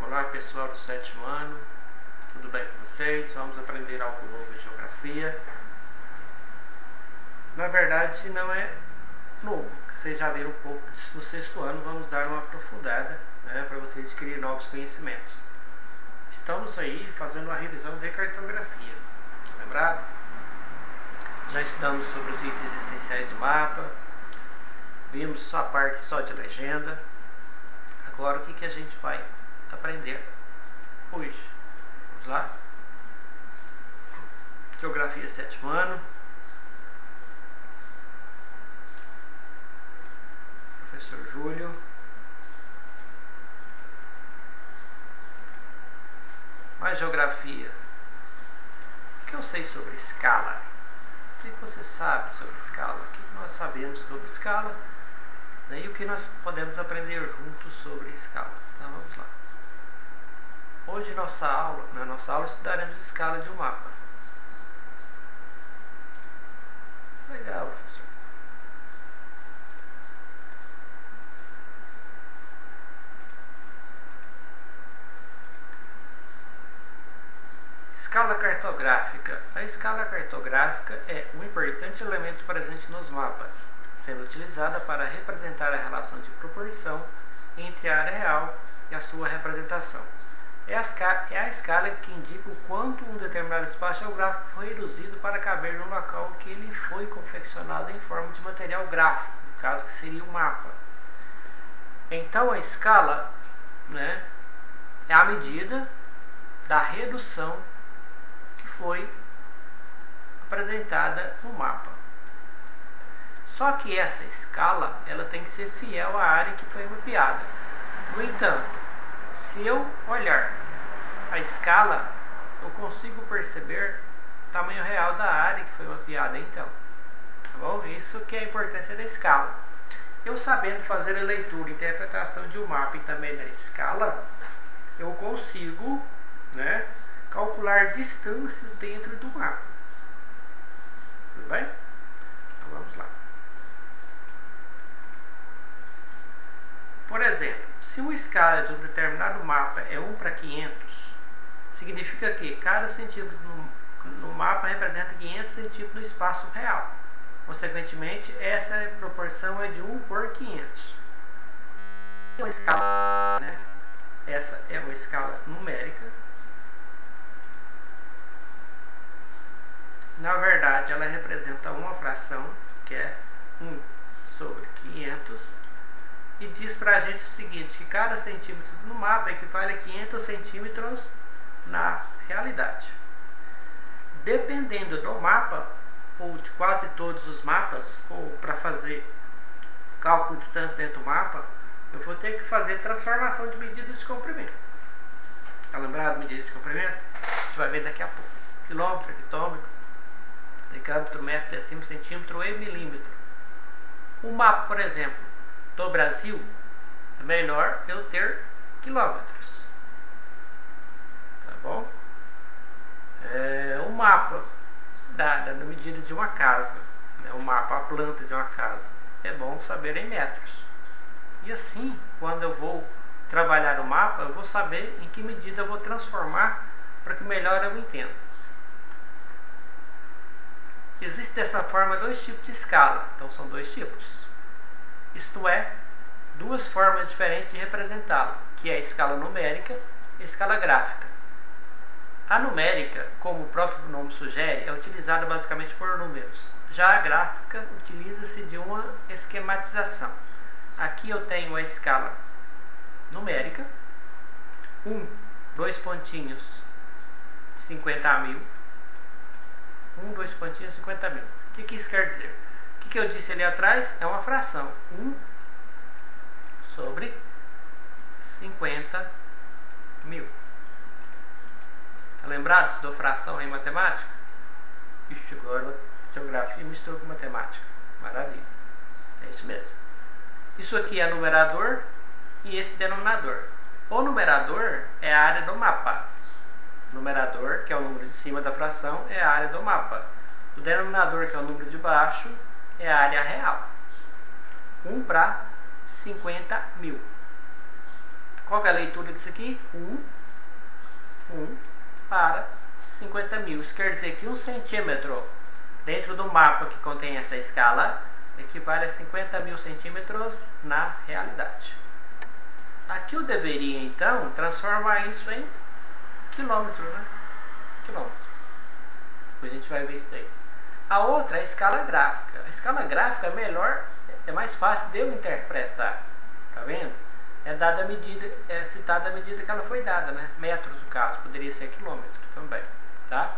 Olá pessoal do 7º ano, tudo bem com vocês? Vamos aprender algo novo em geografia. Na verdade não é novo, vocês já viram um pouco no 6º ano, vamos dar uma aprofundada, né, para vocês adquirirem novos conhecimentos. Estamos aí fazendo uma revisão de cartografia, lembrado? Já estudamos sobre os itens essenciais do mapa, vimos a parte só de legenda. Agora o que a gente vai aprender hoje? Vamos lá? Geografia 7º ano. Professor Júlio. Mais geografia. O que eu sei sobre escala? O que você sabe sobre escala? O que nós sabemos sobre escala? E o que nós podemos aprender juntos sobre escala? Então vamos lá. Hoje na nossa aula estudaremos escala de um mapa. Legal, professor. Escala cartográfica. A escala cartográfica é um importante elemento presente nos mapas, sendo utilizada para representar a relação de proporção entre a área real e a sua representação. É a escala que indica o quanto um determinado espaço geográfico foi reduzido para caber no local que ele foi confeccionado em forma de material gráfico, no caso que seria o mapa. Então a escala, né, é a medida da redução que foi apresentada no mapa. Só que essa escala ela tem que ser fiel à área que foi mapeada. No entanto, se eu olhar a escala, eu consigo perceber o tamanho real da área que foi mapeada. Então, tá bom? Isso que é a importância da escala. Eu sabendo fazer a leitura e interpretação de um mapa e também da escala, eu consigo, né, calcular distâncias dentro do mapa. Tudo bem? Então vamos lá. Por exemplo, se uma escala de um determinado mapa é 1:500, significa que cada centímetro no mapa representa 500 centímetros no espaço real. Consequentemente, essa proporção é de 1/500. Uma escala, né? Essa é uma escala numérica. Na verdade, ela representa uma fração, que é 1/500. E diz para a gente o seguinte, que cada centímetro no mapa equivale a 500 centímetros na realidade. Dependendo do mapa, ou de quase todos os mapas, ou para fazer cálculo de distância dentro do mapa, eu vou ter que fazer transformação de medidas de comprimento. Está lembrado medida de comprimento? A gente vai ver daqui a pouco. Quilômetro, hectômetro, decâmetro, metro, decímetro, centímetro e milímetro. O mapa, por exemplo, do Brasil, é melhor eu ter quilômetros. Tá bom? O mapa da medida de uma casa, né, o mapa, a planta de uma casa, é bom saber em metros. E assim, quando eu vou trabalhar o mapa, eu vou saber em que medida eu vou transformar para que melhor eu entenda. Existe dessa forma dois tipos de escala. Então são dois tipos. Isto é, duas formas diferentes de representá-la, que é a escala numérica e a escala gráfica. A numérica, como o próprio nome sugere, é utilizada basicamente por números. Já a gráfica utiliza-se de uma esquematização. Aqui eu tenho a escala numérica, 2 pontinhos, 50.000. 2 pontinhos, 50.000. O que isso quer dizer? O que eu disse ali atrás é uma fração. 1/50.000. Tá lembrado? Estudou fração em matemática? Ixi, agora geografia misturou com matemática. Maravilha. É isso mesmo. Isso aqui é numerador e esse denominador. O numerador é a área do mapa. O numerador, que é o número de cima da fração, é a área do mapa. O denominador, que é o número de baixo, é a área real. 1/50.000. Qual que é a leitura disso aqui? 1 para 50.000. Isso quer dizer que 1 centímetro dentro do mapa que contém essa escala equivale a 50.000 centímetros na realidade. Aqui eu deveria, então, transformar isso em quilômetro, né? Quilômetro. Depois a gente vai ver isso daí. A outra é a escala gráfica. A escala gráfica é melhor, é mais fácil de eu interpretar. Tá vendo? É dada a medida, é citada a medida que ela foi dada, né? Metros no caso, poderia ser quilômetro também, tá?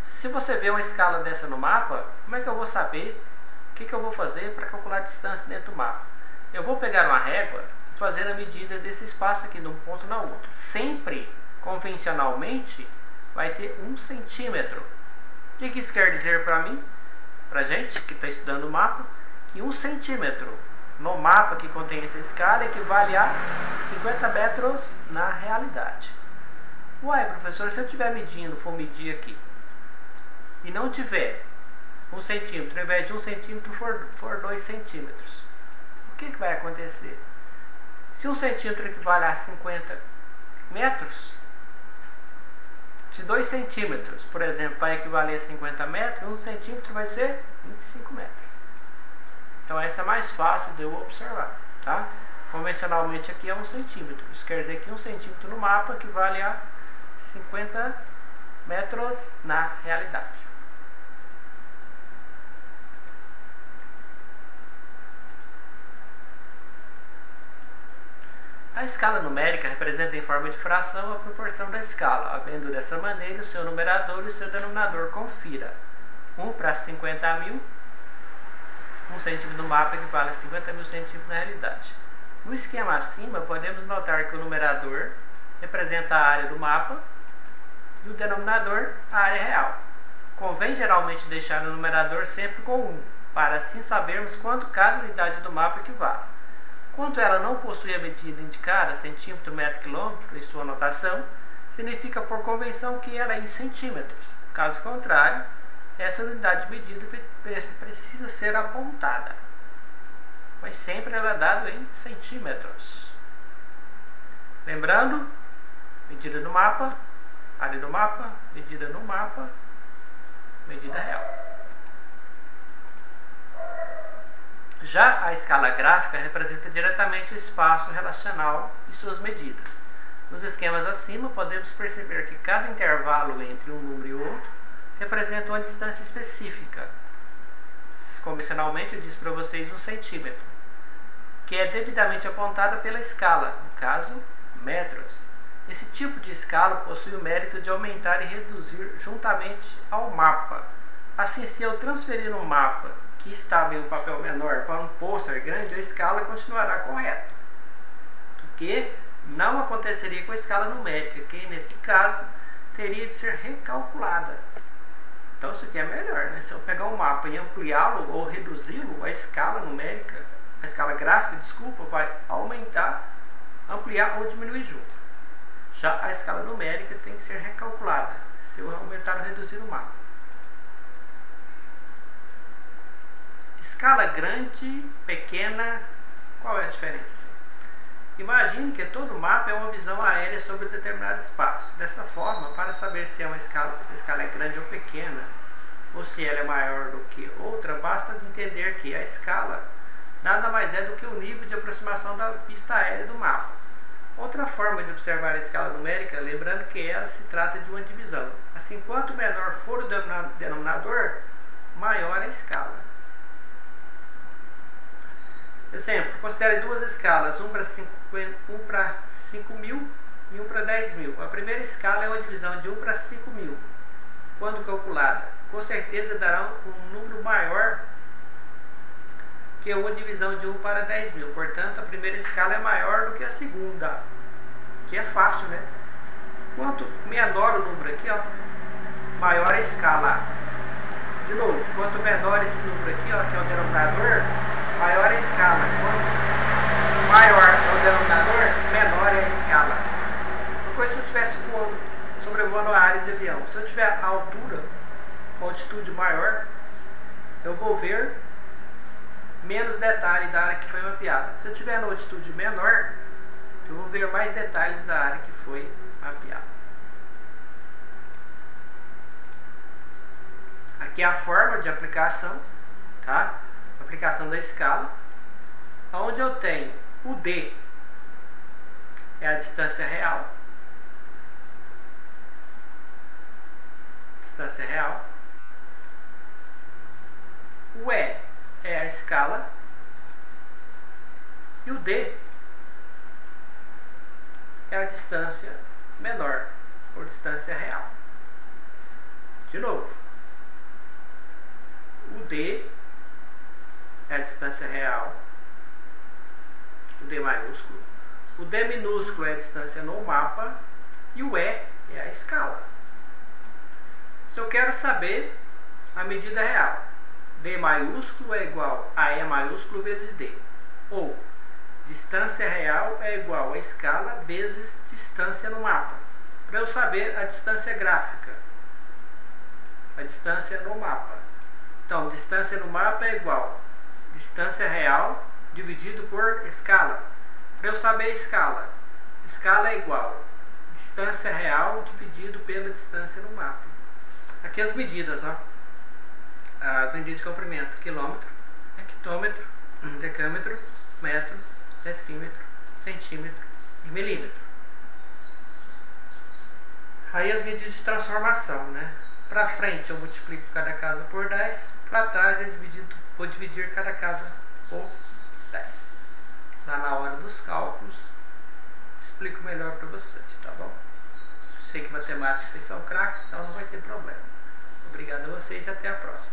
Se você vê uma escala dessa no mapa, como é que eu vou saber o que eu vou fazer para calcular a distância dentro do mapa? Eu vou pegar uma régua e fazer a medida desse espaço aqui de um ponto na outro. Sempre, convencionalmente, vai ter 1 centímetro. O que isso quer dizer para mim? Para gente que está estudando o mapa, que 1 centímetro no mapa que contém essa escala equivale a 50 metros na realidade. Uai, professor, se eu estiver medindo, for medir aqui, e não tiver 1 centímetro, ao invés de 1 centímetro for 2 centímetros, o que vai acontecer? Se 1 centímetro equivale a 50 metros, se 2 centímetros, por exemplo, vai equivaler a 50 metros, 1 centímetro vai ser 25 metros. Então essa é mais fácil de eu observar, tá? Convencionalmente aqui é 1 centímetro. Isso quer dizer que 1 centímetro no mapa equivale a 50 metros na realidade. A escala numérica representa em forma de fração a proporção da escala, havendo dessa maneira o seu numerador e o seu denominador. Confira. 1 para 50.000, 1 centímetro no mapa equivale a 50.000 centímetros na realidade. No esquema acima, podemos notar que o numerador representa a área do mapa e o denominador a área real. Convém geralmente deixar o numerador sempre com 1, para assim sabermos quanto cada unidade do mapa equivale. Quanto ela não possui a medida indicada, centímetro, metro, quilômetro, em sua notação, significa por convenção que ela é em centímetros. Caso contrário, essa unidade de medida precisa ser apontada. Mas sempre ela é dada em centímetros. Lembrando, medida no mapa, área do mapa, medida no mapa, medida real. Já a escala gráfica representa diretamente o espaço relacional e suas medidas. Nos esquemas acima, podemos perceber que cada intervalo entre um número e outro representa uma distância específica. Convencionalmente, eu disse para vocês 1 centímetro, que é devidamente apontada pela escala, no caso, metros. Esse tipo de escala possui o mérito de aumentar e reduzir juntamente ao mapa. Assim, se eu transferir um mapa que estava em um papel menor para um pôster grande, a escala continuará correta. O que não aconteceria com a escala numérica, que nesse caso teria de ser recalculada. Então isso aqui é melhor, né? Se eu pegar um mapa e ampliá-lo ou reduzi-lo, a escala numérica, a escala gráfica, desculpa, vai aumentar, ampliar ou diminuir junto. Já a escala numérica tem que ser recalculada, se eu aumentar ou reduzir o mapa. Escala grande, pequena, qual é a diferença? Imagine que todo mapa é uma visão aérea sobre um determinado espaço. Dessa forma, para saber se a escala é grande ou pequena, ou se ela é maior do que outra, basta entender que a escala nada mais é do que o nível de aproximação da pista aérea do mapa. Outra forma de observar a escala numérica, lembrando que ela se trata de uma divisão. Assim, quanto menor for o denominador, maior a escala. Exemplo, considere duas escalas, 1 para 5.000 e 1 para 10.000. A primeira escala é uma divisão de 1 para 5.000. Quando calculada, com certeza dará um número maior que uma divisão de 1 para 10.000. Portanto, a primeira escala é maior do que a segunda, que é fácil, né? Quanto menor o número aqui, ó, maior a escala. De novo, quanto menor esse número aqui, ó, que é o denominador, maior a escala. Quanto maior é o denominador, menor é a escala. Uma coisa, se eu estivesse sobrevoando a área de avião, se eu tiver a altura, uma altitude maior, eu vou ver menos detalhe da área que foi mapeada. Se eu tiver na altitude menor, Eu vou ver mais detalhes da área que foi mapeada. Aqui é a forma de aplicação, tá? Aplicação da escala, onde eu tenho o D é a distância real, o E é a escala e o D é a distância menor, ou distância real. De novo, o D é a distância real, o D maiúsculo, o D minúsculo é a distância no mapa e o E é a escala. Se eu quero saber a medida real, D maiúsculo é igual a E maiúsculo vezes D, ou distância real é igual a escala vezes distância no mapa. Para eu saber a distância gráfica, a distância no mapa. Então, distância no mapa é igual a distância real dividido por escala. Para eu saber a escala é igual a distância real dividido pela distância no mapa. Aqui as medidas, ó. As medidas de comprimento: quilômetro, hectômetro, decâmetro, metro, decímetro, centímetro e milímetro. Aí as medidas de transformação, né? Para frente eu multiplico cada casa por 10, para trás vou dividir cada casa por 10. Lá na hora dos cálculos explico melhor para vocês, tá bom? Sei que matemática vocês são craques, então não vai ter problema. Obrigado a vocês e até a próxima.